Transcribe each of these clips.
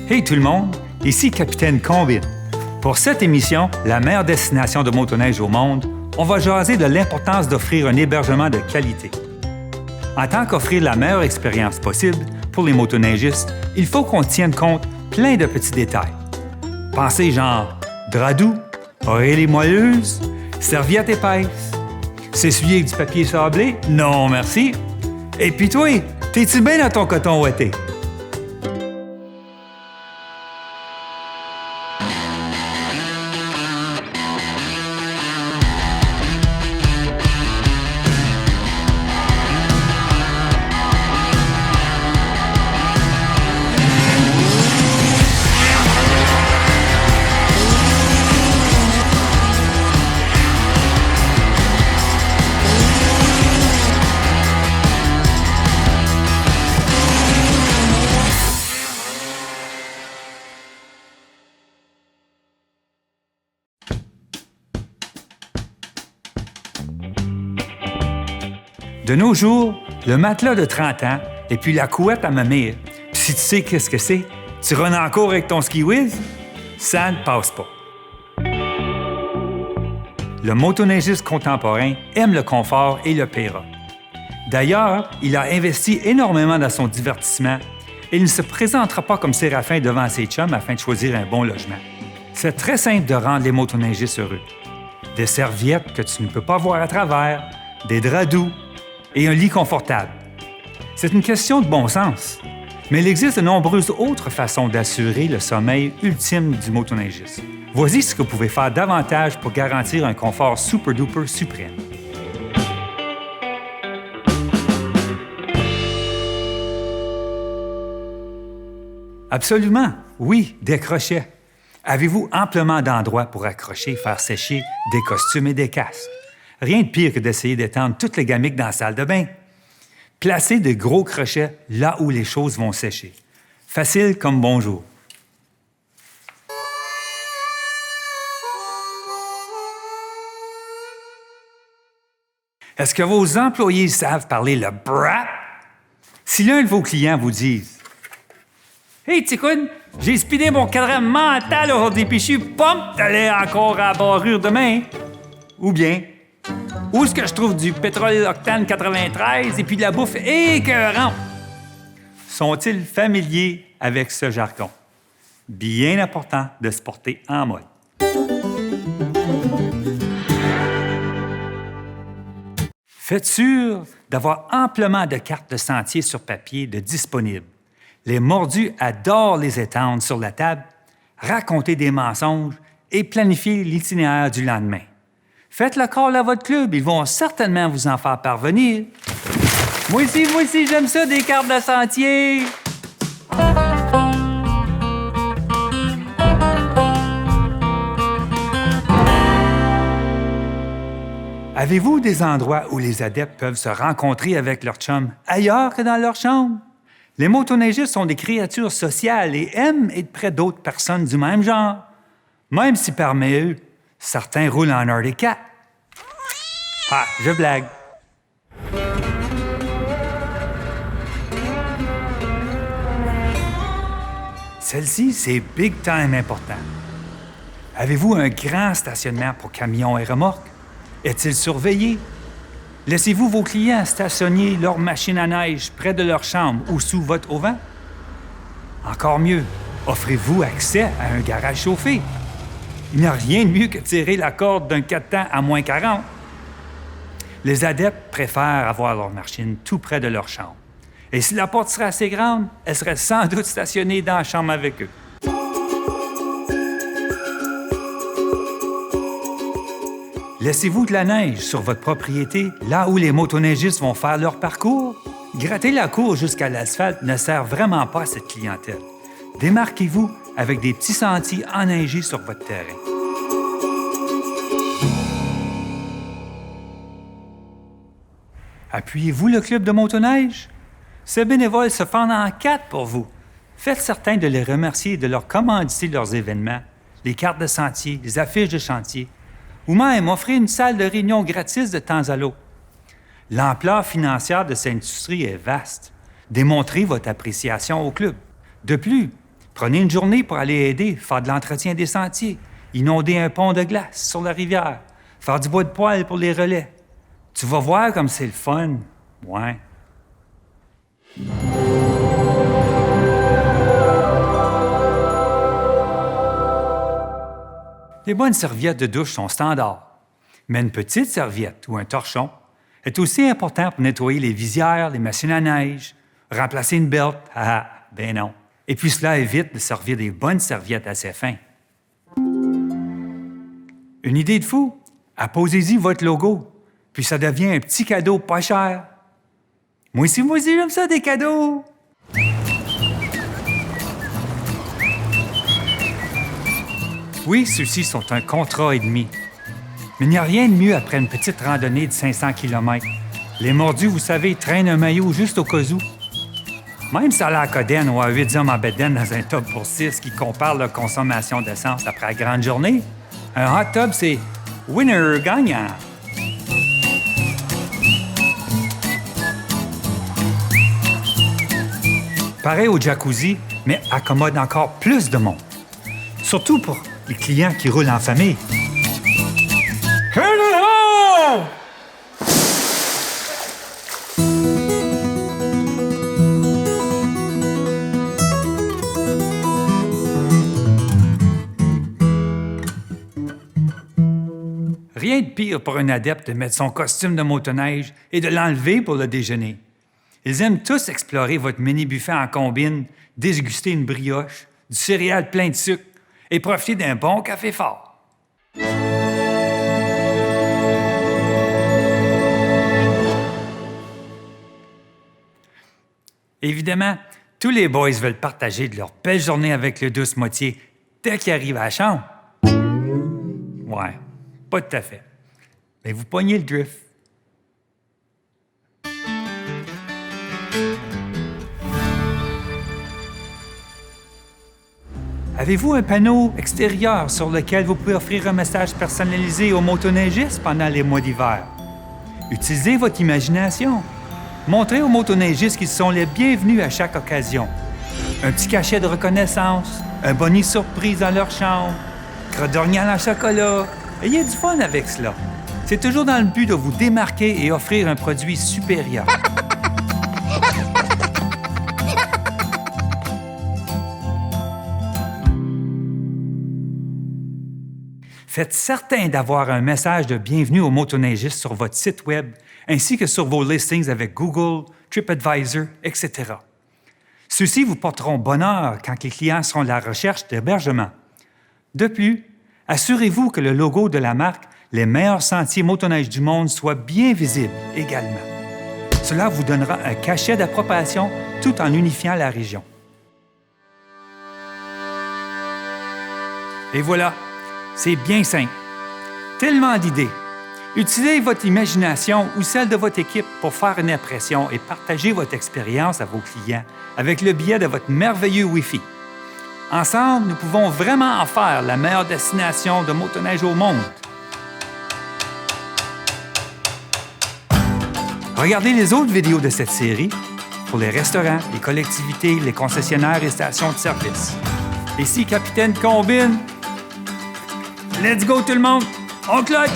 Hey tout le monde, ici Capitaine Combine. Pour cette émission, la meilleure destination de motoneige au monde, on va jaser de l'importance d'offrir un hébergement de qualité. En tant qu'offrir la meilleure expérience possible pour les motoneigistes, il faut qu'on tienne compte plein de petits détails. Pensez genre drap doux, oreilles moelleuses, serviettes épaisses. S'essuyer avec du papier sablé? Non, merci. Et puis toi, t'es-tu bien dans ton coton ouaté? De nos jours, le matelas de 30 ans et puis la couette à mamie, puis si tu sais qu'est-ce que c'est, tu rennes encore avec ton ski whiz, ça ne passe pas. Le motoneigiste contemporain aime le confort et le paiera. D'ailleurs, il a investi énormément dans son divertissement et il ne se présentera pas comme Séraphin devant ses chums afin de choisir un bon logement. C'est très simple de rendre les motoneigistes heureux. Des serviettes que tu ne peux pas voir à travers, des draps doux, et un lit confortable. C'est une question de bon sens, mais il existe de nombreuses autres façons d'assurer le sommeil ultime du motoneigiste. Voici ce que vous pouvez faire davantage pour garantir un confort super-duper suprême. Absolument, oui, des crochets. Avez-vous amplement d'endroits pour accrocher et faire sécher des costumes et des casques? Rien de pire que d'essayer d'étendre toutes les gamiques dans la salle de bain. Placez de gros crochets là où les choses vont sécher. Facile comme bonjour. Est-ce que vos employés savent parler le brap? Si l'un de vos clients vous dit « Hey, Ticoun, j'ai speedé mon cadran mental aujourd'hui puis je suis pumped d'aller encore à la barrure demain. » Ou bien « Où est-ce que je trouve du pétrole octane 93 et puis de la bouffe écœurante? » Sont-ils familiers avec ce jargon? Bien important de se porter en mode. Faites sûr d'avoir amplement de cartes de sentier sur papier de disponibles. Les mordus adorent les étendre sur la table, raconter des mensonges et planifier l'itinéraire du lendemain. Faites le call à votre club, ils vont certainement vous en faire parvenir. Moi aussi, j'aime ça, des cartes de sentier. Avez-vous des endroits où les adeptes peuvent se rencontrer avec leurs chums ailleurs que dans leur chambre? Les motoneigistes sont des créatures sociales et aiment être près d'autres personnes du même genre, même si parmi eux, certains roulent en RD4. Ah, je blague. Celle-ci, c'est big time important. Avez-vous un grand stationnement pour camions et remorques? Est-il surveillé? Laissez-vous vos clients stationner leur machine à neige près de leur chambre ou sous votre auvent? Encore mieux, offrez-vous accès à un garage chauffé. Il n'y a rien de mieux que tirer la corde d'un 4 temps à moins 40. Les adeptes préfèrent avoir leur machine tout près de leur chambre. Et si la porte serait assez grande, elle serait sans doute stationnée dans la chambre avec eux. Laissez-vous de la neige sur votre propriété, là où les motoneigistes vont faire leur parcours? Gratter la cour jusqu'à l'asphalte ne sert vraiment pas à cette clientèle. Démarquez-vous avec des petits sentiers enneigés sur votre terrain. Appuyez-vous le club de motoneige? Ces bénévoles se fendent en 4 pour vous. Faites certain de les remercier et de leur commanditer leurs événements, les cartes de sentier, les affiches de chantier, ou même offrir une salle de réunion gratis de temps à l'autre. L'ampleur financière de cette industrie est vaste. Démontrez votre appréciation au club. De plus, Prenez une journée pour aller aider, faire de l'entretien des sentiers, inonder un pont de glace sur la rivière, faire du bois de poêle pour les relais. Tu vas voir comme c'est le fun. Ouais. Les bonnes serviettes de douche sont standards, mais une petite serviette ou un torchon est aussi important pour nettoyer les visières, les machines à neige, remplacer une belt, ben non. Et puis cela évite de servir des bonnes serviettes assez fins. Une idée de fou? Apposez-y votre logo, puis ça devient un petit cadeau pas cher. Moi aussi, j'aime ça, des cadeaux! Oui, ceux-ci sont un contrat et demi. Mais il n'y a rien de mieux après une petite randonnée de 500 km. Les mordus, vous savez, traînent un maillot juste au cas où. Même si ça a l'air coden ou à 8 hommes en bedaine dans un tub pour 6 qui compare leur consommation d'essence après la grande journée, un hot tub, c'est winner gagnant. Pareil au jacuzzi, mais accommode encore plus de monde. Surtout pour les clients qui roulent en famille. Rien de pire pour un adepte de mettre son costume de motoneige et de l'enlever pour le déjeuner. Ils aiment tous explorer votre mini-buffet en combine, déguster une brioche, du céréal plein de sucre et profiter d'un bon café fort. Évidemment, tous les boys veulent partager de leur belle journée avec le douce moitié dès qu'ils arrivent à la chambre. Ouais, pas tout à fait. Mais vous pognez le drift. Avez-vous un panneau extérieur sur lequel vous pouvez offrir un message personnalisé aux motoneigistes pendant les mois d'hiver? Utilisez votre imagination. Montrez aux motoneigistes qu'ils sont les bienvenus à chaque occasion. Un petit cachet de reconnaissance, un bonnet surprise dans leur chambre, crotte-d'orignal en chocolat. Ayez du fun avec cela. C'est toujours dans le but de vous démarquer et offrir un produit supérieur. Faites certain d'avoir un message de bienvenue aux motoneigistes sur votre site Web ainsi que sur vos listings avec Google, TripAdvisor, etc. Ceux-ci vous porteront bonheur quand les clients seront à la recherche d'hébergement. De plus, assurez-vous que le logo de la marque Les meilleurs sentiers motoneige du monde soit bien visible également. Cela vous donnera un cachet d'approbation tout en unifiant la région. Et voilà, c'est bien simple. Tellement d'idées. Utilisez votre imagination ou celle de votre équipe pour faire une impression et partager votre expérience à vos clients avec le biais de votre merveilleux Wi-Fi. Ensemble, nous pouvons vraiment en faire la meilleure destination de motoneige au monde. Regardez les autres vidéos de cette série pour les restaurants, les collectivités, les concessionnaires et stations de service. Ici, Capitaine Combine. Let's go tout le monde! On clutch!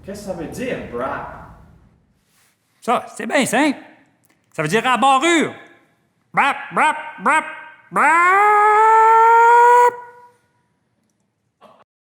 Qu'est-ce que ça veut dire, brap? Ça, c'est bien simple. Ça veut dire à barrure. Brap, brap, brap, brap!